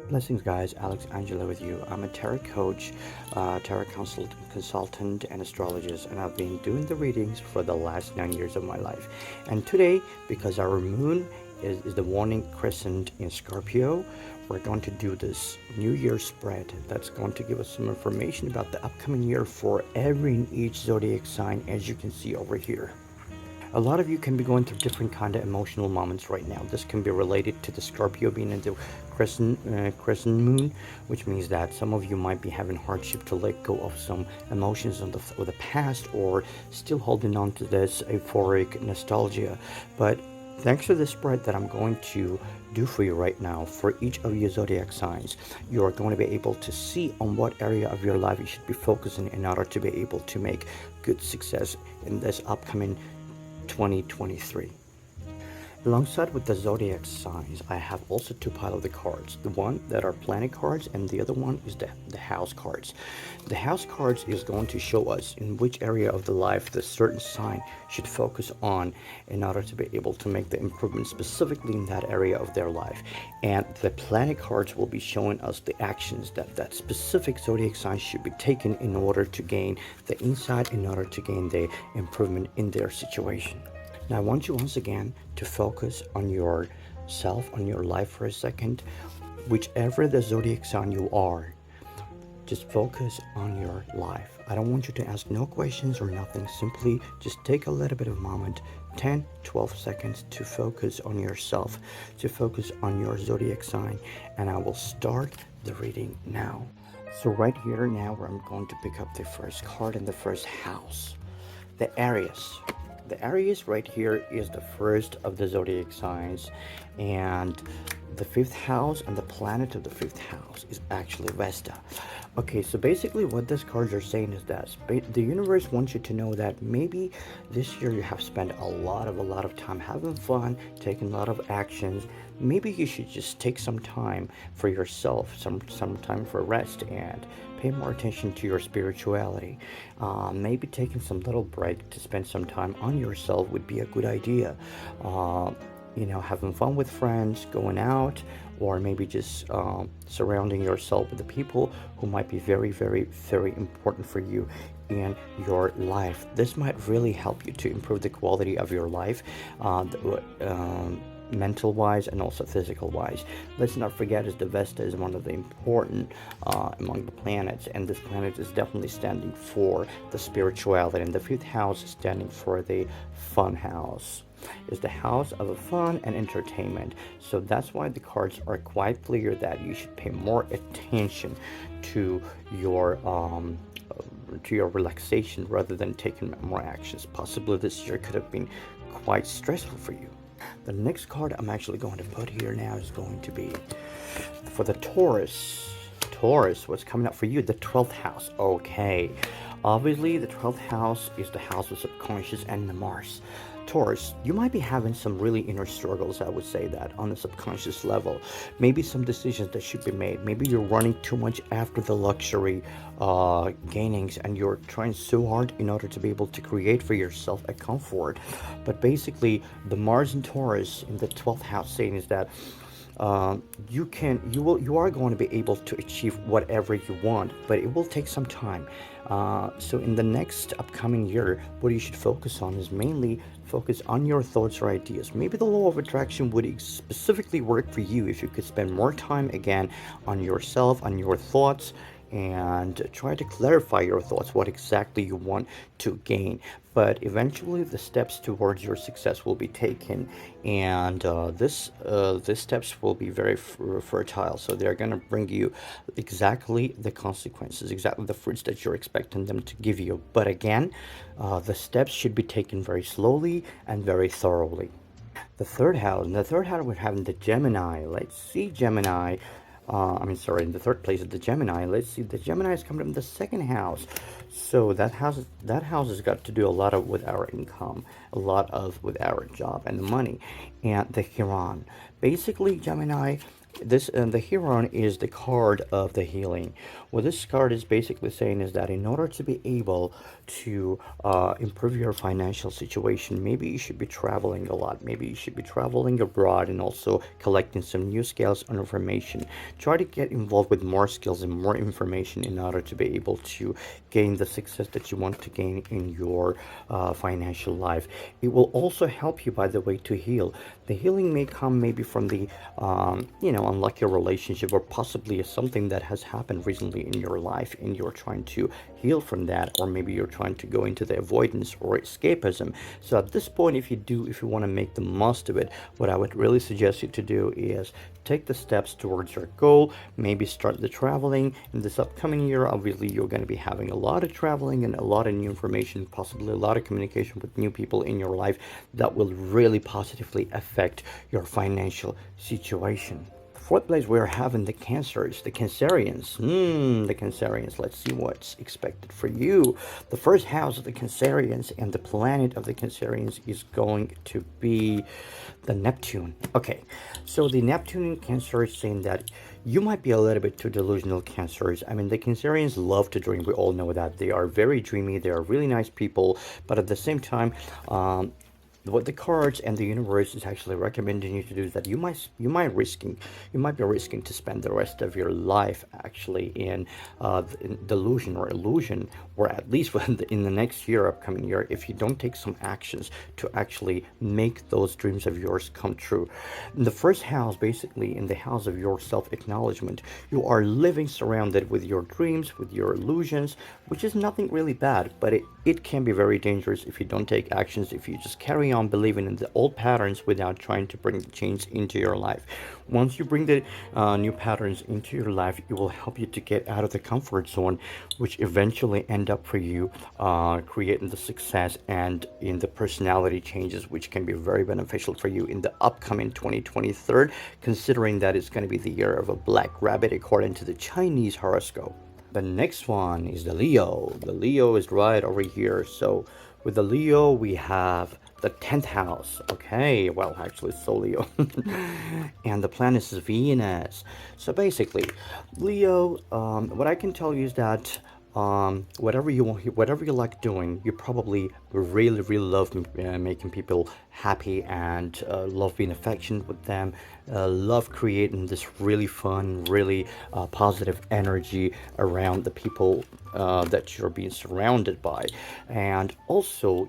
Blessings, guys. Angelo with you. I'm a tarot coach, tarot consultant, and astrologist, and I've been doing the readings for the last 9 years of my life. And today, because our moon is the waning crescent in Scorpio, we're going to do this New Year spread that's going to give us some information about the upcoming year for every and each zodiac sign, as you can see over here. A lot of you can be going through different kind of emotional moments right now. This can be related to the Scorpio being in the crescent moon, which means that some of you might be having hardship to let go of some emotions of the past, or still holding on to this euphoric nostalgia. But thanks to the spread that I'm going to do for you right now, for each of your zodiac signs, you are going to be able to see on what area of your life you should be focusing in order to be able to make good success in this upcoming 2023. Alongside with the zodiac signs, I have also two piles of the cards. The one that are planet cards, and the other one is the house cards. The house cards is going to show us in which area of the life the certain sign should focus on in order to be able to make the improvement specifically in that area of their life. And the planet cards will be showing us the actions that specific zodiac sign should be taken in order to gain the insight, in order to gain the improvement in their situation. Now, I want you once again to focus on yourself, on your life for a second. Whichever the zodiac sign you are, just focus on your life. I don't want you to ask no questions or nothing. Simply just take a little bit of moment, 10, 12 seconds to focus on yourself, to focus on your zodiac sign. And I will start the reading now. So right here now, where I'm going to pick up the first card in the first house, the Aries. The Aries right here is the first of the zodiac signs, and the fifth house and the planet of the fifth house is actually Vesta. Okay, so basically what these cards are saying is that the universe wants you to know that maybe this year you have spent a lot of time having fun, taking a lot of actions. Maybe you should just take some time for yourself, some time for rest, and pay more attention to your spirituality. Maybe taking some little break to spend some time on yourself would be a good idea. Having fun with friends, going out, or maybe just surrounding yourself with the people who might be very, very, very important for you in your life. This might really help you to improve the quality of your life. Mental wise and also physical wise. Let's not forget is the Vesta is one of the important among the planets, and this planet is definitely standing for the spirituality, and the fifth house is standing for the fun house. Is the house of fun and entertainment. So that's why the cards are quite clear that you should pay more attention to your relaxation rather than taking more actions. Possibly this year could have been quite stressful for you. The next card I'm actually going to put here now is going to be for the Taurus. Taurus, what's coming up for you? The 12th house. Okay. Obviously, the 12th house is the house of subconscious and the Mars. Taurus, you might be having some really inner struggles, I would say that, on a subconscious level. Maybe some decisions that should be made. Maybe you're running too much after the luxury gainings, and you're trying so hard in order to be able to create for yourself a comfort. But basically, the Mars in Taurus in the 12th house saying is that you are going to be able to achieve whatever you want, but it will take some time. So in the next upcoming year, what you should focus on is mainly focus on your thoughts or ideas. Maybe the law of attraction would specifically work for you if you could spend more time again on yourself, on your thoughts, and try to clarify your thoughts, what exactly you want to gain. But eventually the steps towards your success will be taken, and these steps will be very fertile, so they're going to bring you exactly the consequences, exactly the fruits that you're expecting them to give you. But again, the steps should be taken very slowly and very thoroughly. In the third house, we're having the Gemini. Let's see, Gemini. In the third place is the Gemini. Let's see, the Gemini is coming from the second house. So that house has got to do a lot of with our income, a lot of with our job and money, and the Huron. Basically, Gemini, This the Huron is the card of the healing. What this card is basically saying is that in order to be able to improve your financial situation, maybe you should be traveling a lot. Maybe you should be traveling abroad and also collecting some new skills and information. Try to get involved with more skills and more information in order to be able to gain the success that you want to gain in your financial life. It will also help you, by the way, to heal. The healing may come maybe from the unlucky relationship, or possibly something that has happened recently in your life and you're trying to heal from that, or maybe you're trying to go into the avoidance or escapism. So at this point, if you want to make the most of it, what I would really suggest you to do is take the steps towards your goal. Maybe start the traveling in this upcoming year. Obviously, you're going to be having a lot of traveling and a lot of new information, possibly a lot of communication with new people in your life that will really positively affect your financial situation. Fourth place, we're having the Cancers, the Cancerians. The Cancerians. Let's see what's expected for you. The first house of the Cancerians and the planet of the Cancerians is going to be the Neptune. Okay, so the Neptune in Cancer is saying that you might be a little bit too delusional, Cancers. I mean, the Cancerians love to dream. We all know that. They are very dreamy. They are really nice people. But at the same time, what the cards and the universe is actually recommending you to do is that you might be risking to spend the rest of your life actually in delusion or illusion, or at least in the next year, upcoming year, if you don't take some actions to actually make those dreams of yours come true. In the first house, basically in the house of your self-acknowledgement, you are living surrounded with your dreams, with your illusions, which is nothing really bad, but it can be very dangerous if you don't take actions, if you just carry on believing in the old patterns without trying to bring the change into your life. Once you bring the new patterns into your life, it will help you to get out of the comfort zone, which eventually end up for you creating the success and in the personality changes, which can be very beneficial for you in the upcoming 2023, considering that it's going to be the year of a black rabbit according to the Chinese horoscope. The next one is the Leo. The Leo is right over here. So with the Leo, we have the 10th house. Okay, well, actually, so Leo. And the planet is Venus. So basically, Leo, what I can tell you is that whatever you like doing, you probably really love making people happy and love being affectionate with them, love creating this really fun, really positive energy around the people that you're being surrounded by. And also,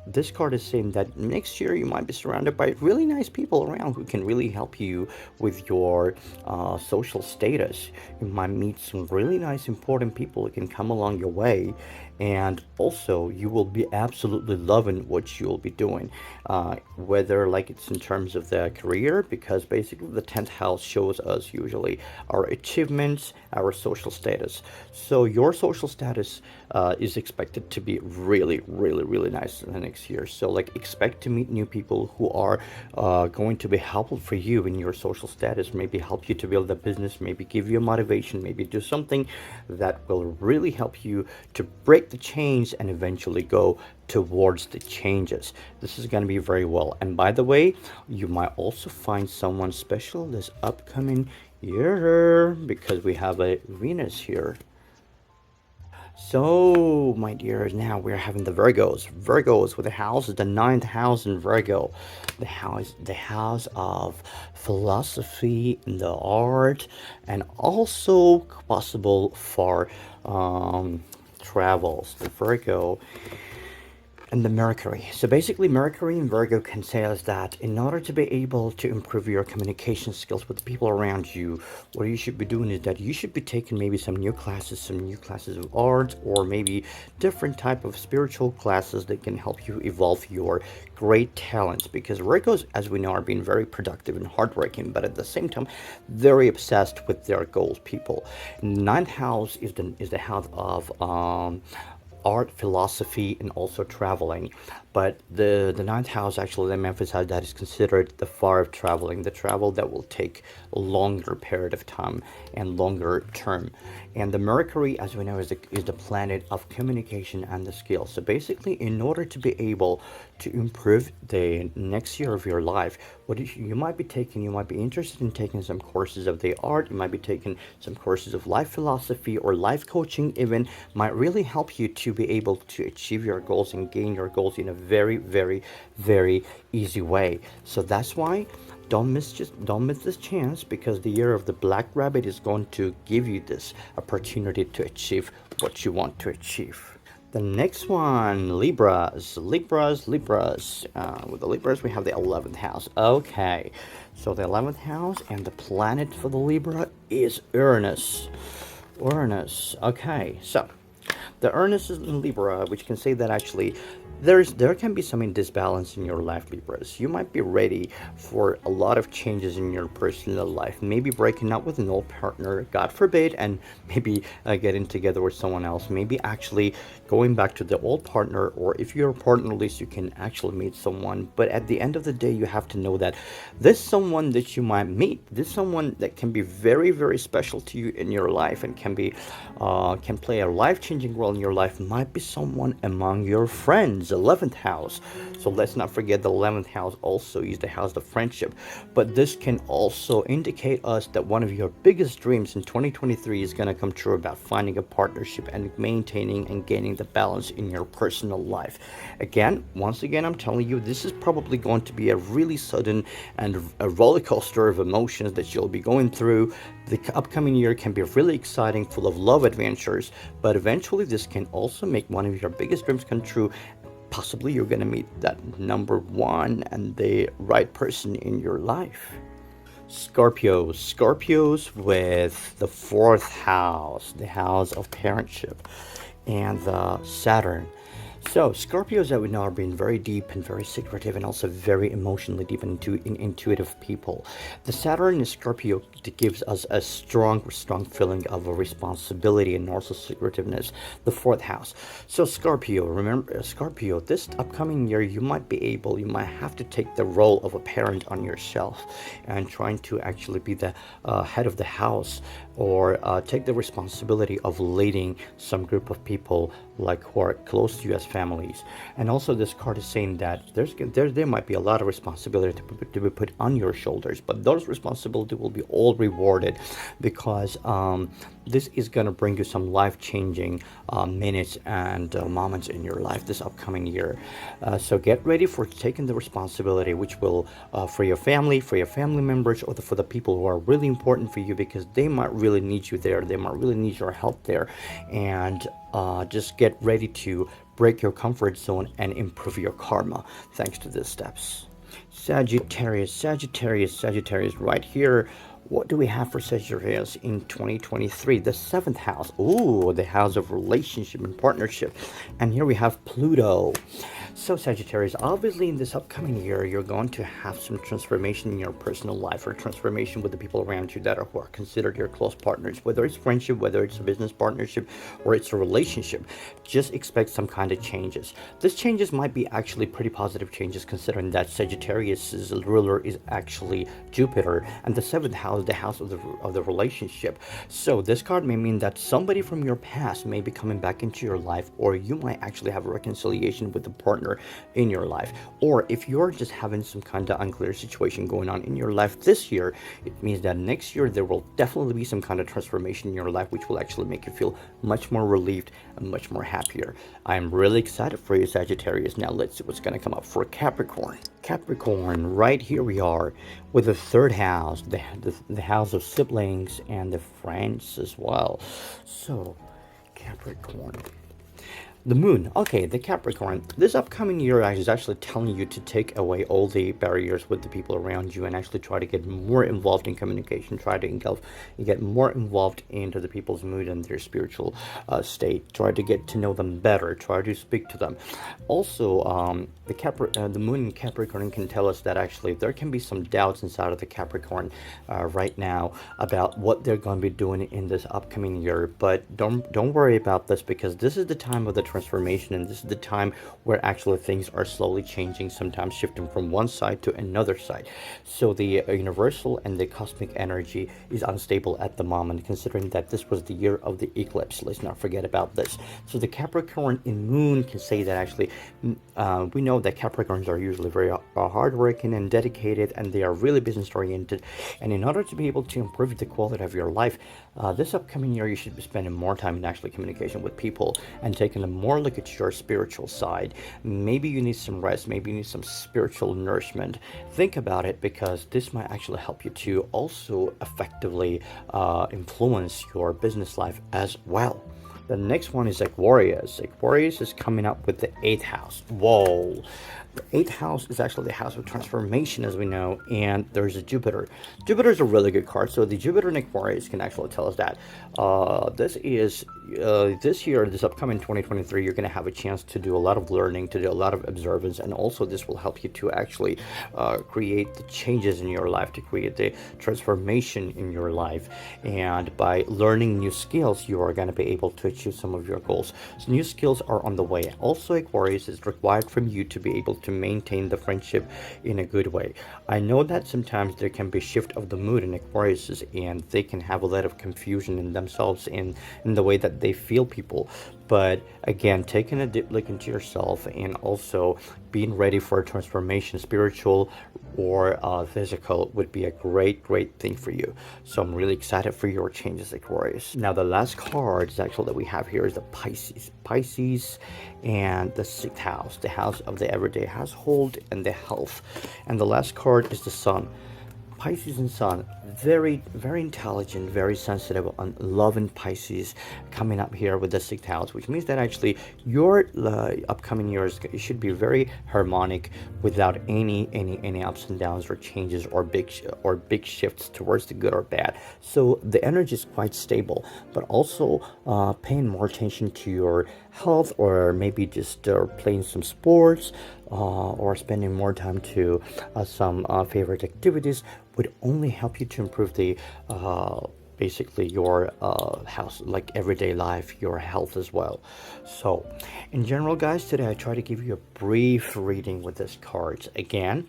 this card is saying that next year you might be surrounded by really nice people around who can really help you with your social status. You might meet some really nice, important people who can come along your way, and also you will be absolutely loving what you'll be doing, whether like it's in terms of the career, because basically the 10th house shows us usually our achievements, our social status. So your social status is expected to be really nice in the next year. So like expect to meet new people who are going to be helpful for you in your social status, maybe help you to build a business, maybe give you a motivation, maybe do something that will really help you to break the chains and eventually go towards the changes. This is going to be very well. And by the way, you might also find someone special this upcoming year, because we have a Venus here. So, my dears, now we're having the Virgos. Virgos with the house is the 9th house in Virgo. The house of philosophy and the art, and also possible for travels. The Virgo and the Mercury. So basically, Mercury in Virgo can say us that in order to be able to improve your communication skills with the people around you, what you should be doing is that you should be taking maybe some new classes of art, or maybe different type of spiritual classes that can help you evolve your great talents. Because Virgos, as we know, are being very productive and hardworking, but at the same time, very obsessed with their goals. People. Ninth house is the house of art, philosophy, and also traveling. But the ninth house, actually, let me emphasize, that is considered the far of traveling, the travel that will take a longer period of time and longer term. And the Mercury, as we know, is the planet of communication and the skills. So basically, in order to be able to improve the next year of your life, what you might be taking, you might be interested in taking some courses of the art, you might be taking some courses of life philosophy or life coaching, even might really help you to be able to achieve your goals and gain your goals in a very, very, very easy way. So that's why don't miss this chance, because the year of the black rabbit is going to give you this opportunity to achieve what you want to achieve. The next one, Libras. With the Libras, we have the 11th house. Okay, so the 11th house and the planet for the Libra is Uranus. Okay, so the Uranus is in Libra, which can say that actually there can be some disbalance in your life, Libras. You might be ready for a lot of changes in your personal life. Maybe breaking up with an old partner, God forbid, and maybe getting together with someone else. Maybe actually going back to the old partner, or if you're partnerless, you can actually meet someone. But at the end of the day, you have to know that this someone that you might meet, this someone that can be very, very special to you in your life and can play a life-changing role in your life, might be someone among your friends. 11th house. So let's not forget the 11th house also is the house of friendship. But this can also indicate us that one of your biggest dreams in 2023 is going to come true, about finding a partnership and maintaining and gaining the balance in your personal life. Once again, I'm telling you, this is probably going to be a really sudden and a roller coaster of emotions that you'll be going through. The upcoming year can be really exciting, full of love adventures, but eventually this can also make one of your biggest dreams come true. Possibly you're going to meet that number one and the right person in your life. Scorpios with the 4th house, the house of parentship, and the Saturn. So Scorpios, that we know, are being very deep and very secretive and also very emotionally deep and intuitive people. The Saturn in Scorpio gives us a strong feeling of a responsibility and also secretiveness. The 4th house. So Scorpio, remember, Scorpio, this upcoming year, you might have to take the role of a parent on yourself and trying to actually be the head of the house, or take the responsibility of leading some group of people like who are close to you as families. And also this card is saying that there might be a lot of responsibility to be put on your shoulders, but those responsibilities will be all rewarded, because this is going to bring you some life-changing minutes and moments in your life this upcoming year. So get ready for taking the responsibility, which will for your family members, or for the people who are really important for you, because they might really need you there. They might really need your help there. And just get ready to break your comfort zone and improve your karma thanks to these steps. Sagittarius right here. What do we have for Sagittarius in 2023? The 7th house. Ooh, the house of relationship and partnership. And here we have Pluto. So Sagittarius, obviously in this upcoming year, you're going to have some transformation in your personal life, or transformation with the people around you that who are considered your close partners, whether it's friendship, whether it's a business partnership, or it's a relationship. Just expect some kind of changes. These changes might be actually pretty positive changes, considering that Sagittarius's ruler is actually Jupiter, and the 7th house, the house of the relationship. So this card may mean that somebody from your past may be coming back into your life, or you might actually have a reconciliation with the partner in your life. Or if you're just having some kind of unclear situation going on in your life this year, it means that next year there will definitely be some kind of transformation in your life, which will actually make you feel much more relieved and much more happier. I'm really excited for you, Sagittarius. Now let's see what's going to come up for Capricorn. Capricorn, right here we are with the 3rd house, the house of siblings and the friends as well. So Capricorn, the moon. Okay, the Capricorn. This upcoming year is actually telling you to take away all the barriers with the people around you and actually try to get more involved in communication. Try to get more involved into the people's mood and their spiritual state. Try to get to know them better. Try to speak to them. Also, the moon in Capricorn can tell us that actually there can be some doubts inside of the Capricorn right now about what they're going to be doing in this upcoming year. But don't worry about this, because this is the time of the transformation, and this is the time where actually things are slowly changing, sometimes shifting from one side to another side. So the universal and the cosmic energy is unstable at the moment, considering that this was the year of the eclipse. Let's not forget about this. So the Capricorn in moon can say that actually we know that Capricorns are usually very hardworking and dedicated, and they are really business oriented. And in order to be able to improve the quality of your life, this upcoming year you should be spending more time in actually communication with people and taking a more look at your spiritual side. Maybe you need some rest, maybe you need some spiritual nourishment. Think about it, because this might actually help you to also effectively influence your business life as well. The next one is Aquarius. Aquarius is coming up with the 8th house. Whoa. The 8th house is actually the house of transformation, as we know, and there's a Jupiter. Jupiter is a really good card. So the Jupiter in Aquarius can actually tell us that this year, this upcoming 2023, you're going to have a chance to do a lot of learning, to do a lot of observance, and also this will help you to actually create the changes in your life, to create the transformation in your life. And by learning new skills, you are going to be able to achieve some of your goals. So new skills are on the way. Also, Aquarius is required from you to be able to maintain the friendship in a good way. I know that sometimes there can be shift of the mood in Aquarius, and they can have a lot of confusion in themselves in the way that they feel people. But again, taking a deep look into yourself and also being ready for a transformation, spiritual or physical, would be a great thing for you. So I'm really excited for your changes, Aquarius. Now the last card is actually that we have here is the Pisces and the 6th house, the house of the everyday household and the health. And the last card is the Sun. Pisces and Sun, very intelligent, very sensitive on love in Pisces, coming up here with the 6th house, which means that actually your upcoming years should be very harmonic, without any ups and downs or changes or big shifts towards the good or bad. So the energy is quite stable, but also paying more attention to your health, or maybe just playing some sports, or spending more time to some favorite activities would only help you to improve the basically your house, like everyday life, your health as well. So in general, guys, today I try to give you a brief reading with these cards. Again,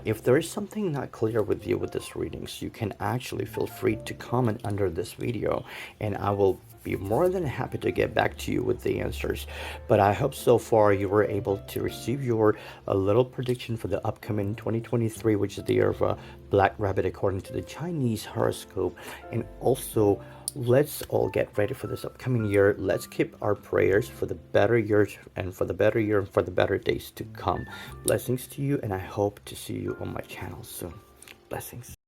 if there is something not clear with you with this readings, you can actually feel free to comment under this video, and I will be more than happy to get back to you with the answers. But I hope so far you were able to receive your little prediction for the upcoming 2023, which is the year of Black Rabbit according to the Chinese horoscope. And also, let's all get ready for this upcoming year. Let's keep our prayers for the better years, and for the better year, and for the better days to come. Blessings to you, and I hope to see you on my channel soon. Blessings.